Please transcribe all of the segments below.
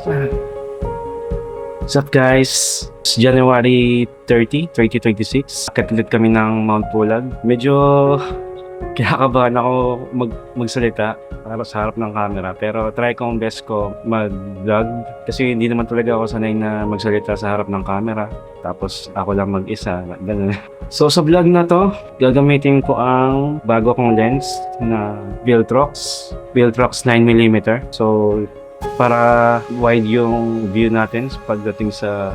What's up guys? It's January 30, 2026. Katulit kami ng Mount Pulag. Medyo kinakabahan ako magsalita para sa harap ng camera. Pero try ko ang best ko mag-vlog. Kasi hindi naman talaga ako sanay na magsalita sa harap ng camera. Tapos ako lang mag-isa. Ganun. So sa vlog na to, gagamitin ko ang bago kong lens na Viltrox 9mm. So para wide yung view natin pagdating sa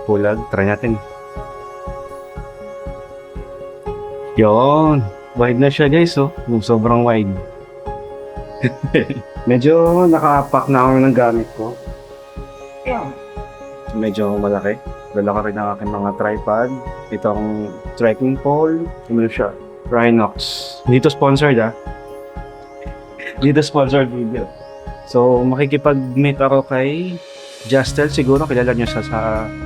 Pulag. Try natin. Yun. Wide na siya guys, oh. Sobrang wide. Medyo naka-pack na ako ng gamit ko. Medyo malaki. Dala ko rin ang aking mga tripod. Itong trekking pole. Ano siya? Rhinox. Dito sponsored Dito sponsored video. So, makikipag-meet ako kay Justel. Siguro kilala niyo siya sa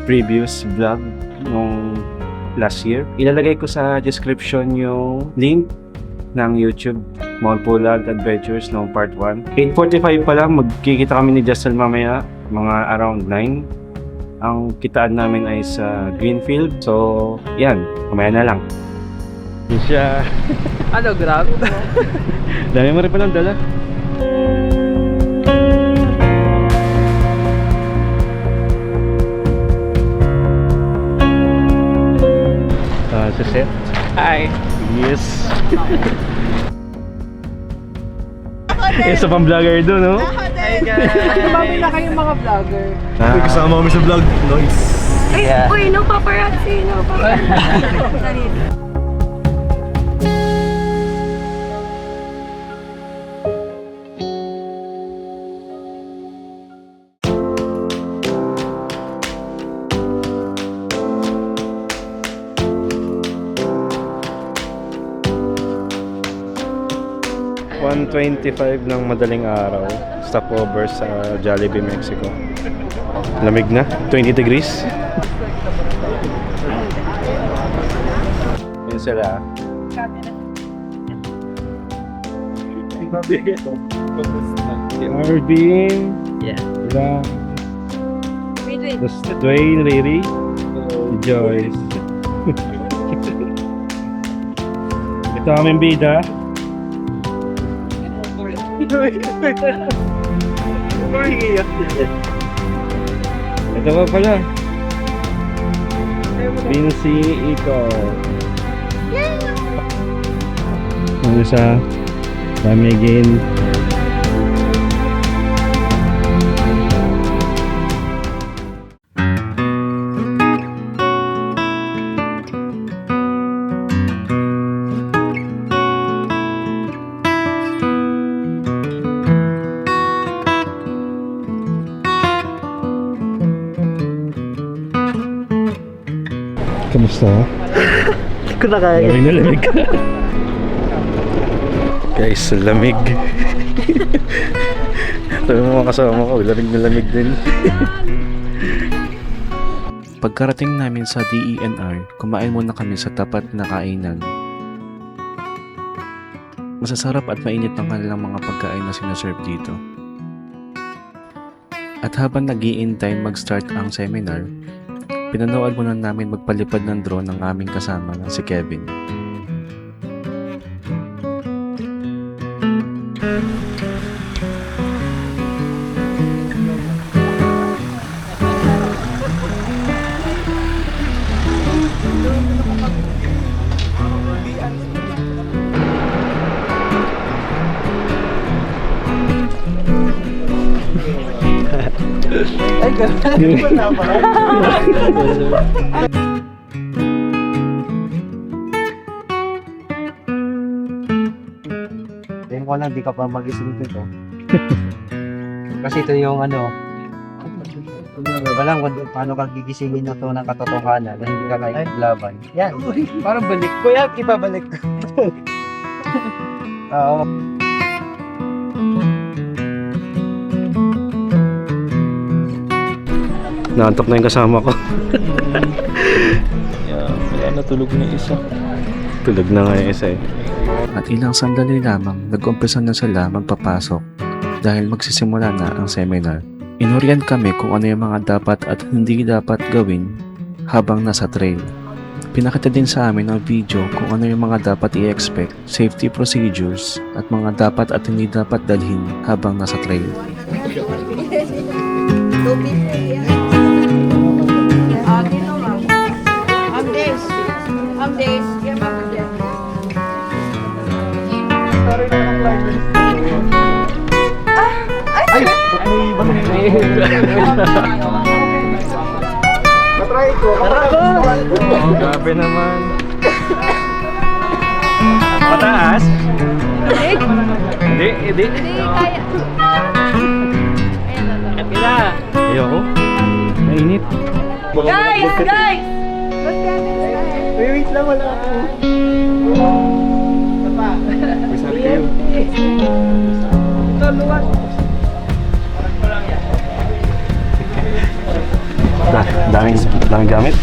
previous vlog nung last year. Ilalagay ko sa description yung link ng YouTube Mount Pulag Adventures noong part 1. 8:45 pa lang, magkikita kami ni Justel mamaya, mga around 9. Ang kitaan namin ay sa Greenfield. So, yan. Mamaya na lang. Yun siya. Ano, grabe mo? Dami mo rin palang dala. Sa set. Hi. Yes. Isa pang vlogger doon, no? Hi guys. Mami na kayong mga vlogger. Kasama kami sa vlog. Nice. Ay, uy, no paparazzi, no paparazzi. 1:25 ng madaling araw. Stopover sa Jollibee, Mexico. Lamig na. 20 degrees. Yun sila. Si Arvin. Yeah. Lang. Dwayne, Riri. Joyce. Ito aming bida. Ito pa pala. Vinci Iko. Ano siya? Damigin. Kamusta? Hindi ko na kaya. Lamig na lamig ka. Guys, lamig. Sabi mo mga kasama ko, lamig na lamig din. Pagkarating namin sa DENR, kumain muna kami sa tapat na kainan. Masasarap at mainit ang kanilang mga pagkain na sinaserve dito. At habang nag-i-intay mag-start ang seminar, pinanood muna namin magpalipad ng drone ng aming kasama na si Kevin. Ay, ganun. Wala pa. Tingin ko lang, di ka pa mag-isip ito. Kasi ito yung ano, walang paano ka gigisingin ito ng katotohanan na hindi ka kayo laban. Yan. Parang balik ko yan, ipabalik ko. Oo. Naantok na yung kasama ko. Kaya natulog na isa. Tulog na nga yung isa eh. At ilang sandali lamang, nag-umpisa na sila magpapasok dahil magsisimula na ang seminar. Inoriyan kami kung ano yung mga dapat at hindi dapat gawin habang nasa trail. Pinakita din sa amin ng video kung ano yung mga dapat i-expect, safety procedures, at mga dapat at hindi dapat dalhin habang nasa trail. Grabe naman. Mataas? Hindi, hindi. Ayoko. Mainit. Guys! Guys! Wait lang, wala ako. Masarap kayo. Daming gamit.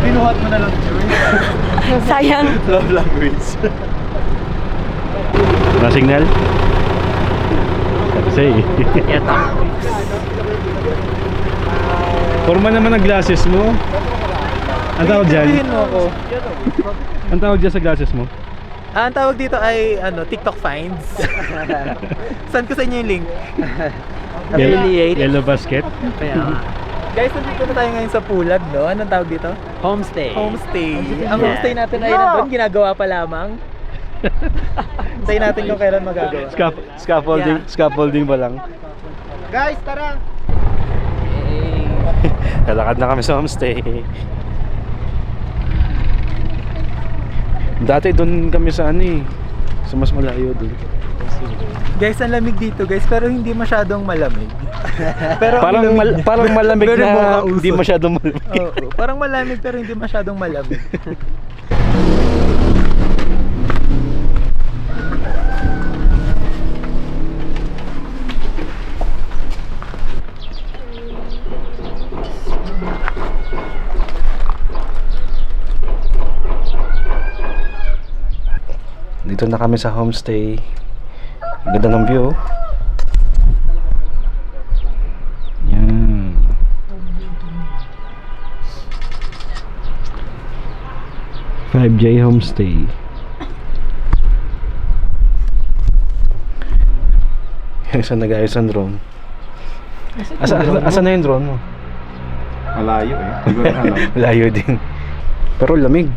Binuhat mo na lang, Joey. Sayang. Love language. Na signal? Say. Forma naman ang glasses mo. Ang tawag dyan? Sabihin mo ako. Ang tawag dyan sa glasses mo? Ang tawag dito ay TikTok finds. Send ko sa inyo yung link. Affiliate. Yellow basket? Guys, nandito na tayo ngayon sa Pulag, no? Anong tawag dito? Homestay. Homestay. Ang homestay natin ay nandun, ginagawa pa lamang. Hintayin natin kung kailan magagawa. Scaffolding? Yeah. Scaffolding ba lang? Guys, tara! Lalakad na kami sa homestay. Dati doon kami sa sa mas malayo doon. Guys, ang lamig dito guys, pero hindi masyadong malamig. Pero Parang malamig Very na bukausok. hindi masyadong malamig. Oo, parang malamig pero hindi masyadong malamig. Dito na kami sa homestay. Ganda ng view. Yan. FiveJ Homestay. Saan nag-ayos ang drone? Asa na yung drone mo? Malayo eh. Hindi ko alam. Layo din. Pero lamig.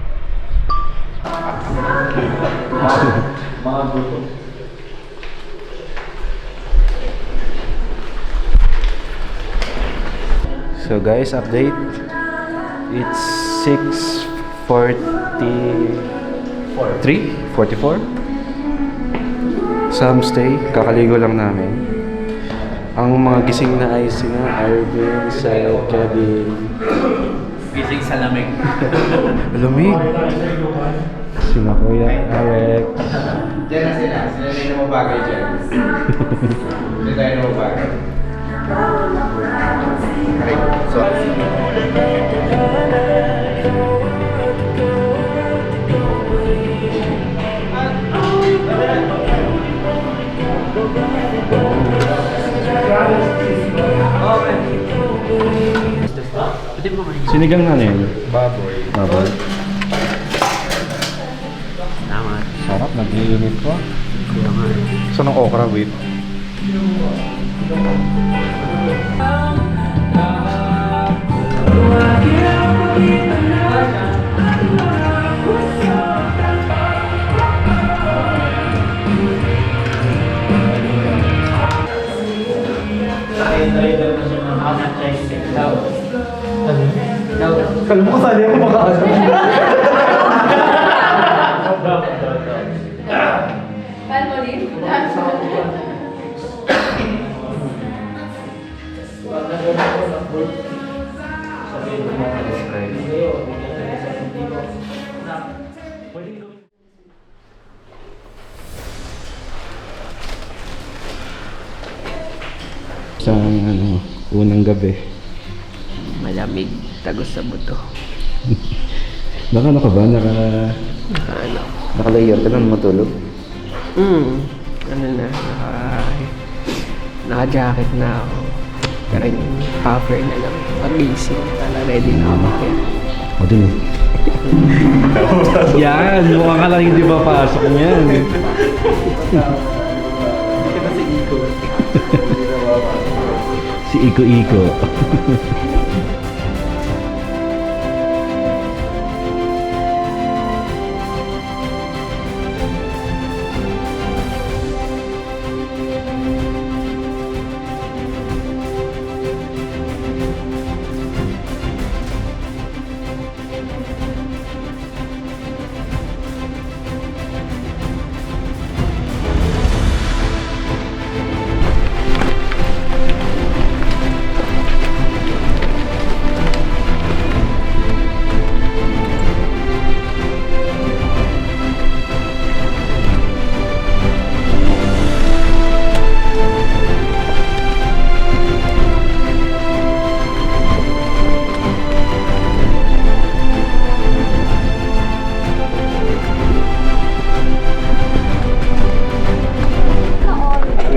So guys, update. It's 6:44. Sa homestay, kakaligo lang namin. Ang mga gising na ay sina Arvin, Sel, Kevin. Gising sa lamig. Lamig. Sina Kuya Alex. Diyan na sila. Sila rin mabagay dyan. Hindi tayo na mabagay. Okay, so... Sinigang na yun. Baboy. Baboy. Sarap, nag-iinit ko. So, ng okra with? Kalmutan niya mo makaano. Sa unang gabi. Malamig, tagos sa buto. Baka ano ka ba? Naka-layer ka na matulog? Ano na, naka-jacket na ako. Pero yung cover na lang. Pag-gising, ready na ako makaya. O din eh. Yan! Mukha ka lang hindi papasok niyan. Si Iko-Iko.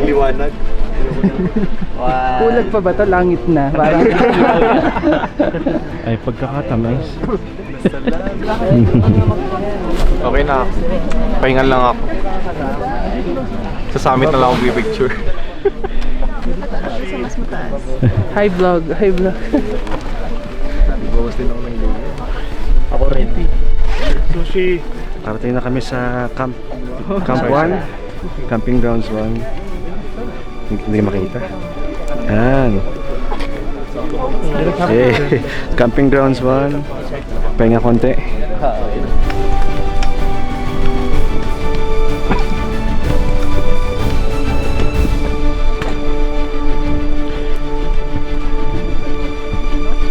Liwanag. Kulag pa ba to? Langit na. Parang Ay, pagkakatamis. Okay na ako. Pahingal lang ako. Sa summit na lang ako pipicture. high vlog. Bawas din ako ng liwanag. Ako ready. Sushi. Parating na kami sa Camp 1. Camping Grounds 1. Hindi makita. Yan. Eh, Camping Grounds 1. Pahinga konti.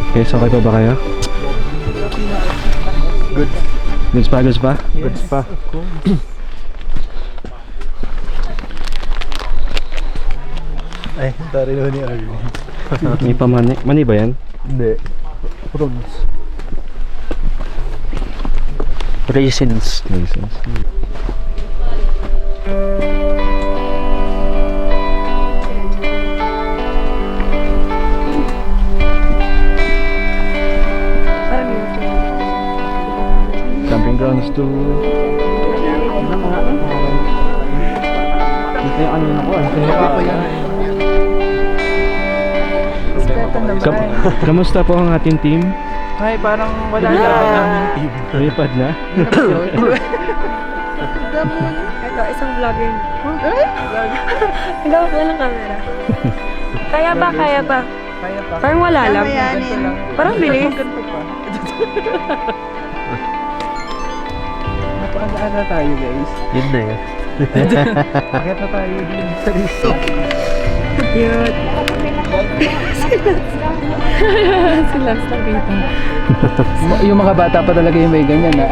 Okay, so okay pa ba kayo? Good. Goods pa? Goods pa. Ay, tari na ni Arvin. May pamani. Mani ba yan? Hindi. Frogs. Raisins. Camping Grounds 2. Ito yung kanina ko. Kamusta po ang ating team? Ay, parang wala na. Lumipad na? Ito, isang vlogger. Nagawa ko ng camera. Kaya ba? Kaya pa. Parang wala lang. Parang bilis. Napakasaan na tayo, guys. Yun na yun. Akit na tayo din sa resort. Cute. Si Lance nakita. Yung mga bata pa talaga yung may ganyan, ha?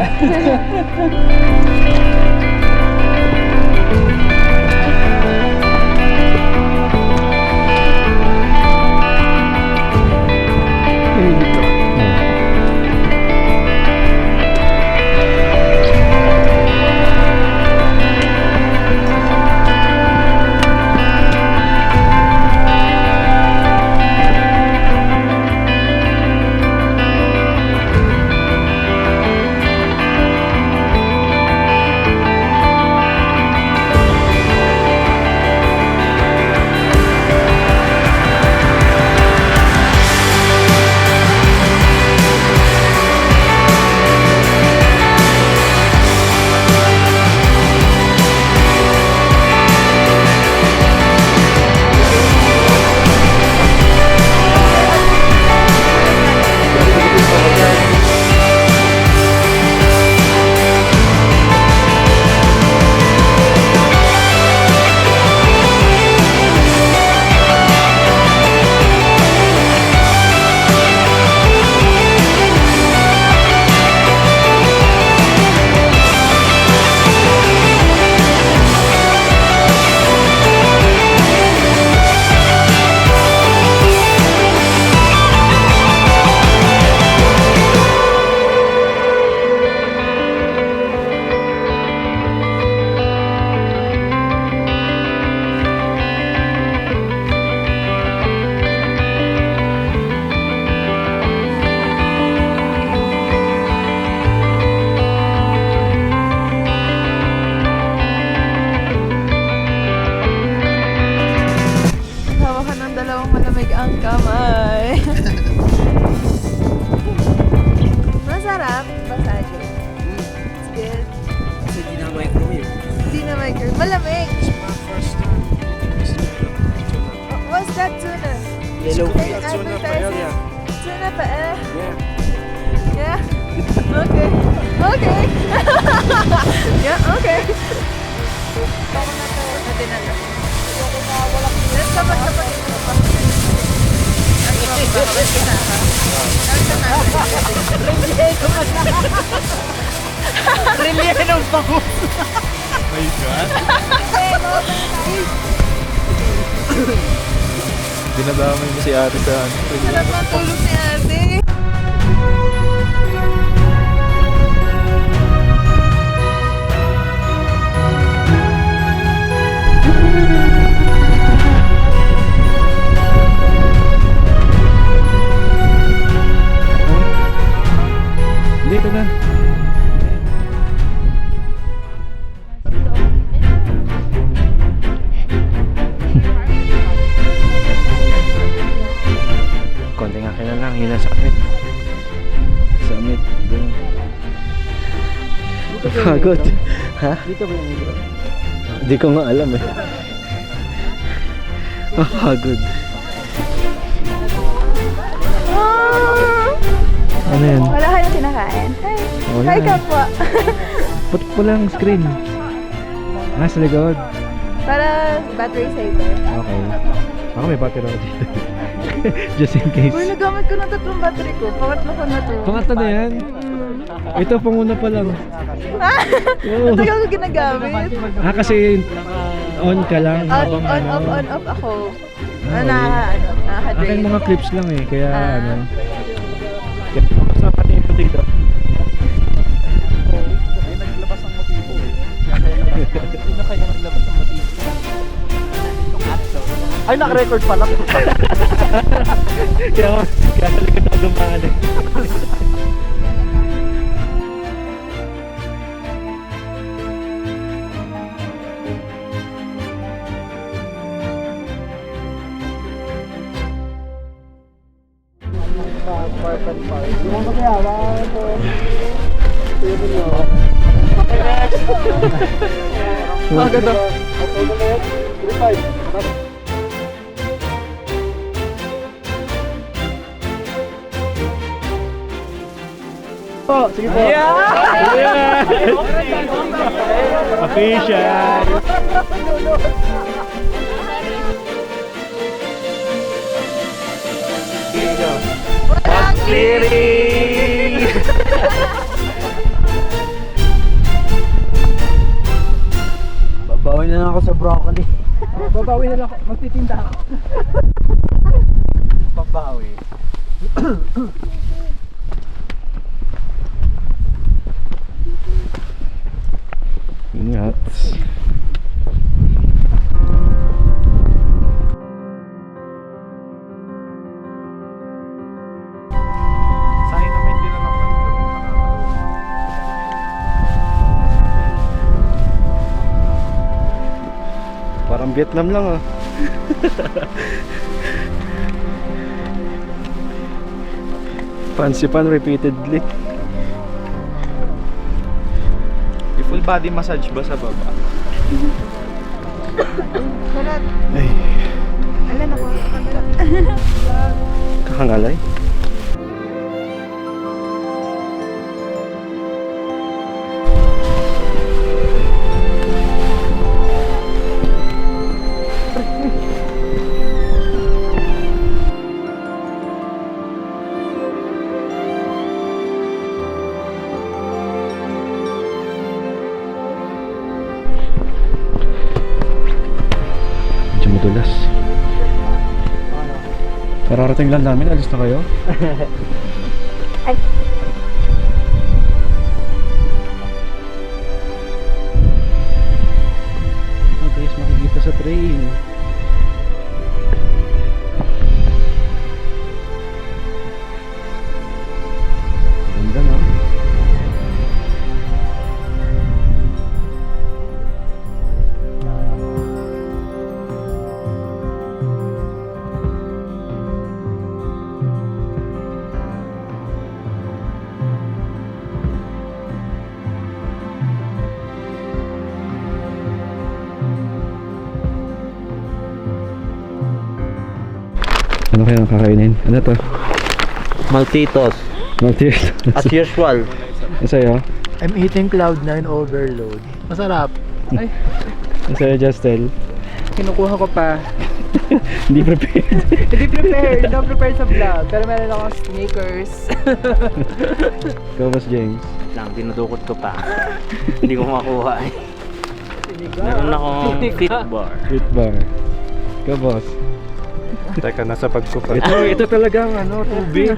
ang kamay. Masarap, massage. It's good. Kasi di na microwave. Hindi na microwave. Malamig. What's that tuna? Yellow. They advertise tuna pa eh. Yeah. Okay. Okay. Yeah, okay. Let's go back to Reliyan ng bangus. Dinadamay mo si ate sa ano. Sarap ang tulog ni ate. Dito na. Konting akin na lang, yun ang sakit. Summit, dun. Pagod. Ha? Dito ba yung libro? Hindi ko nga alam eh. Pagod. Ano yan? Wala kayong kinakain. Hi. Wala Hi, eh. kapwa. Ba't walang screen? Nasa likod. Para battery saver. Okay. Ako may battery ako dito. Just in case. Uy, nagamit ko na 3 battery ko. Pangatlo ko na to. Pangatlo na yan? Ito panguna pa lang. Oo. Tagal ko ginagamit. Kasi on ka lang. On, on, off ako. Nakaka-drain. Akin mga clips lang eh. Kaya Ah. ano. Sa pati ito dito. Ay, naglabas ang motibo eh. Sino kaya naglabas ang motibo? Ay, naka-record pala. Kaya talaga na gumaan eh. Ang ganda. Oh, sige po. Yeah! Official! Clearing! Babawi na lang ako sa broccoli. Babawi na lang ako. Magtitinda ako. Babawi. Ingat. Sayang naman hindi na lang Parang Vietnam lang ah. Fancy pan repeatedly. Full body massage ba sa baba? Sarap. Ay, Alam ako. kakangalay. Medyo madulas. Kararating lang namin, alis na kayo? Ay. Oh guys, makikita sa train. Ganda no? Ano kaya ang kakainin? Ano to? Maltitos. Maltese. As usual. Ano sa'yo? I'm eating Cloud9 overload. Masarap. Ay, Ano sa'yo, Justel? kinukuha ko pa. Hindi prepared. Hindi prepared. Hindi ako prepared sa vlog. Pero meron akong sneakers. Ikaw, Boss James. Lang, dinudukot ko pa. Hindi ko makuha eh. Meron akong fit bar. Sweet bar. Ikaw, Boss. Teka, nasa bag ko pa. Ito talagang ano, tubig.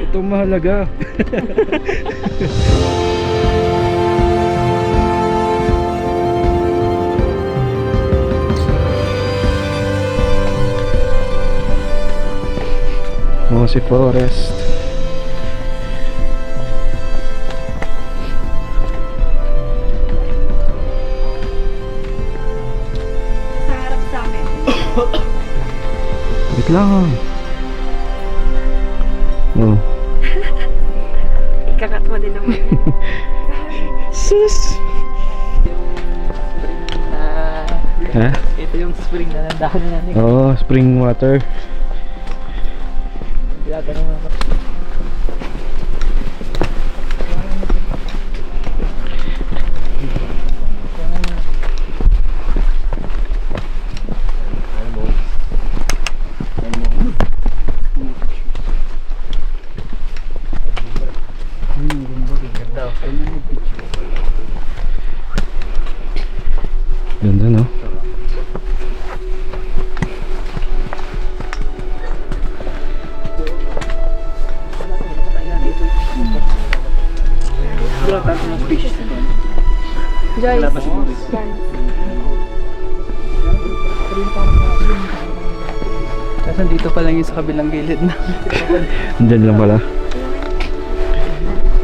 Ito mahalaga. Si Forest. Sa harap sa amin. Wait lang. Oh. Ikakat mo din naman. Sus! Ha? Ito yung spring na nandahan na namin. Oo, spring water. Tinatanong ako. Ganda, no? Joyce. Kasi dito pa lang yung sa kabilang gilid na. Diyan lang pala.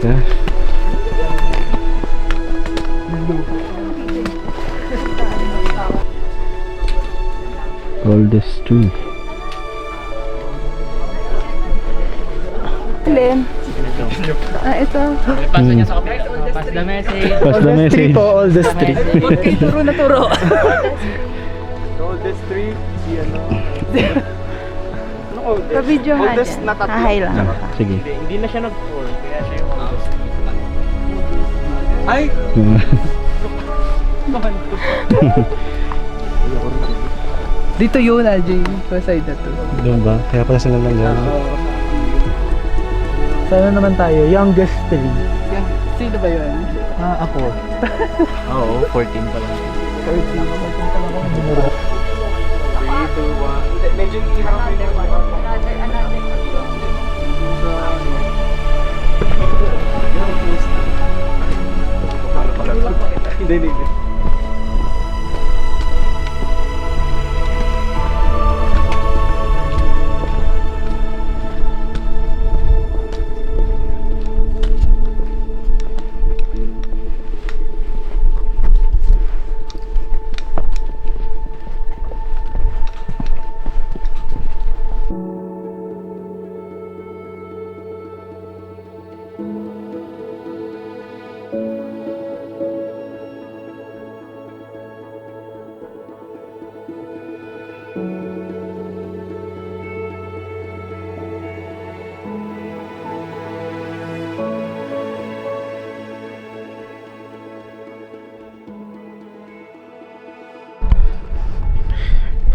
Yeah. Oldest tree. Alin? Ito. Pasa niya sa kapila. Pass the message. Pass the message. Oldest tree. Turo na turo. Oldest tree, si ano? Pabidyohan Oldest yan. na tatlo. Hahay lang. Sige. Hindi na siya nag-4. Kaya siya yung oldest. Ay! Dito yun, Ajay. Sa side na to. Doon ba? Kaya pala sila lang dyan. Sana naman tayo, youngest tree. Yan. Sino ba yun? Ako. Oo, 14 pa lang. Medyo hindi.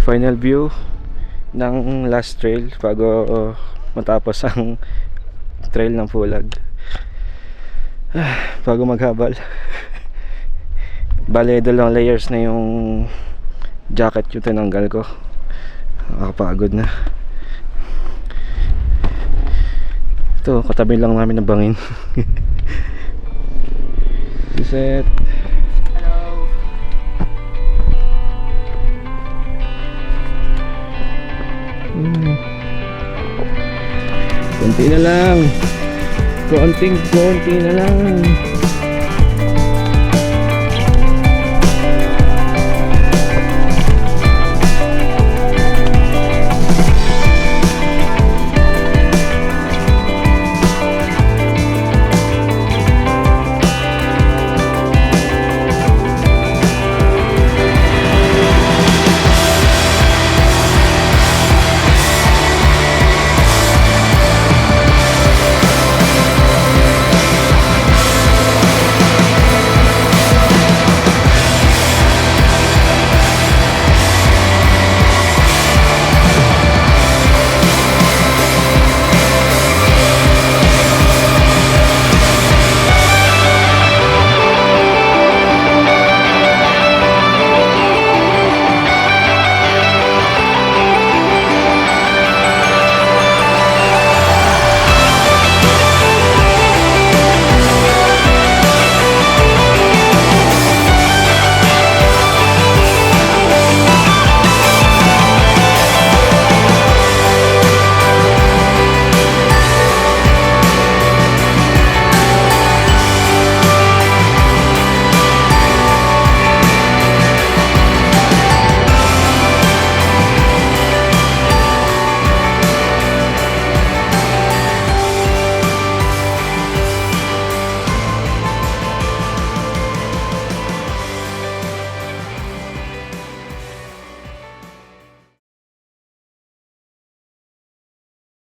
Final view ng last trail bago matapos ang trail ng Pulag. Bago maghabal. Bale, dalawang layers na yung jacket yung tinanggal ko. Nakakapagod na. Ito, katabi lang namin ng bangin. Reset. Konti na lang. Konti na lang.